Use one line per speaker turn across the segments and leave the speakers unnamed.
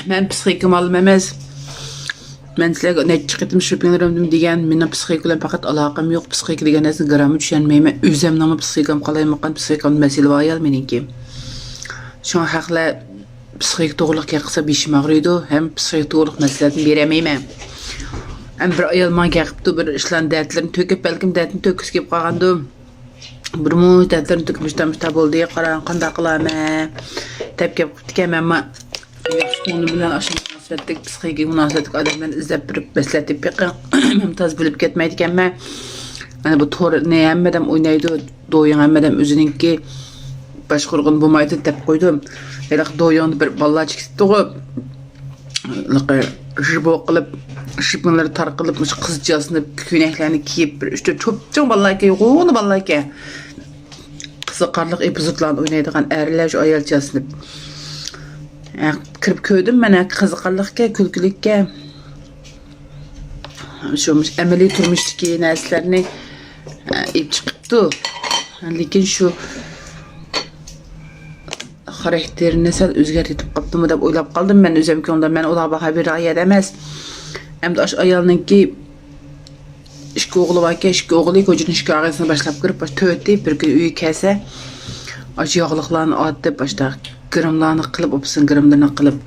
Ben psixikam alım emas. Men sizlarga necha qitim shoppinglarimdim degan, mening psixika bilan faqat aloqam yo'q. Psixika degan narsa grammi tushunmayman. O'zim nima psixikam qalaymagan psixikam masala ayol meniki. Şu haqla psixik to'g'rilikka qilsa beshim og'riydi, ham psixik to'g'rilik maslahatini beramayman. Ham bir ayol menga gapirdi, bir ishlan dardlarini to'kib, balkim dardini to'kis kelib qolgandim. Bir mu dardlarini to'kmishda bo'ldi, qarang qanday qilaman. Deb gapirdi, men onu bilan aşım münasebetlik, psixik münasebetlik adamlarni izlab birib beslatib beqin mumtoz bo'lib ketmaydi ekanman. Mana bu to'g'ri ne hammadam o'ynaydi, do'yin hammadam o'zininki boshqurg'in bo'lmaydi deb qo'ydim. Hali do'yonni bir bolalar chiqib tug'ib, jibo qilib, shipinlar tarqilib, o'sha qizchasini ko'ylaklarni kiyib, bir uchta cho'pchang bolalarga yo'g'oni bolalarga qiziqarli epizodlarni o'ynaydigan erlar shu ayolchasini kirib ko'rdim mana qiziqarlikka, kulgulikka shu amaliy turmushdagi narsalarni ib chiqibdi. Lekin shu xarakterini sal o'zgartib qolibdimi deb o'ylab qoldim men o'zimki. Unda men ularga xabar ayad emas. Hamda o'sha ayolninki ishga o'g'li bor ekan, ishga o'g'li ko'chini ishga og'asini boshlab kirib, to'ydi bir kun uyi kelsa, osh yog'liqlarni otib boshda grimlarni qilib, opsin grimlarni qilib,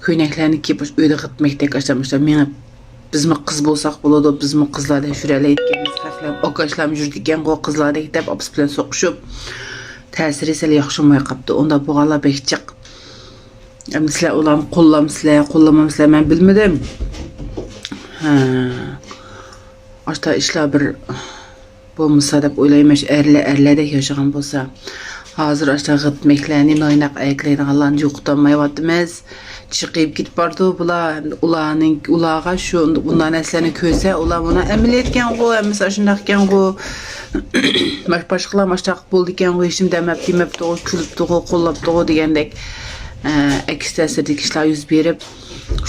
ko'ylaklarni kiyib uyda g'itmakdek boshlamışlar. Meni bizmi qiz bo'lsak bo'ladi, bizmi qizlarda shuralayotganmiz, haqlab okashlam yurdigan qo'y qizlardek deb opis bilan so'qishib, ta'siri sal yaxshimay qopti. Unda bo'g'alar bekchiq. Endi sizlar ularni qo'llamamsizlar, men bilmadim. Ashta ishlar bir bo'lmasa deb o'ylayman, erlardek yashagan bo'lsa. Hazır aşağı gitmeklerini noynak ayaklaydiganlarni yo'qotmayapmiz. Chiqib ketib bordi bular. Ularga shu bundan narsalarni ko'rsa, ular buni amaliyot ekan qo'y, mesela shunday ekan qo'y. Boshqalar mashtaq bo'ldi ekan qo'y, hech demabdi, kulibdi, qo'llabdi degandek aks ta'sirdagi ishlar yuz berib,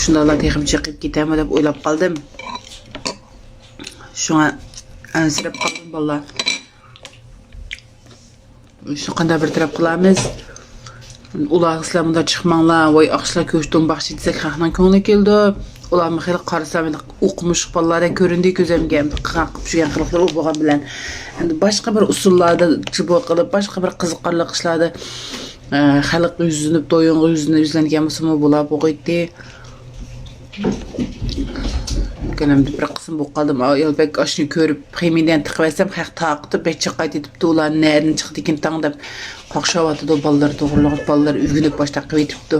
shundalar texim chiqib ketami deb o'ylab qoldim. Shunga ansirab qoldim bolalar. Şu qanday bir taraf qilamiz. Ular İslamda chiqmanglar, voy oqshlar ko'shdim baxshi desak, xalqning ko'ngli keldi. Ularni xil qarasam, o'qimish bolalardan ko'rindi ko'zimga, qilib turgan qiliqlar bo'lgan bilan. Endi boshqa bir usullarda chibo qilib, boshqa bir qiziqarli ishlarda xalq yuzini, do'yin yuzini yuzlangan bo'lsa bo'lar bo'g'aydi. Kanamda bir qism bo'lib qoldim. Ayolbek oshni ko'rib, xiymidan tiqibsam, haq taqitib, bechaqay deb ular nerdan chiqdi ekan tang deb qo'qshavatdi bolalar to'g'rilik, bolalar uyg'unib boshqa qilib yetibdi.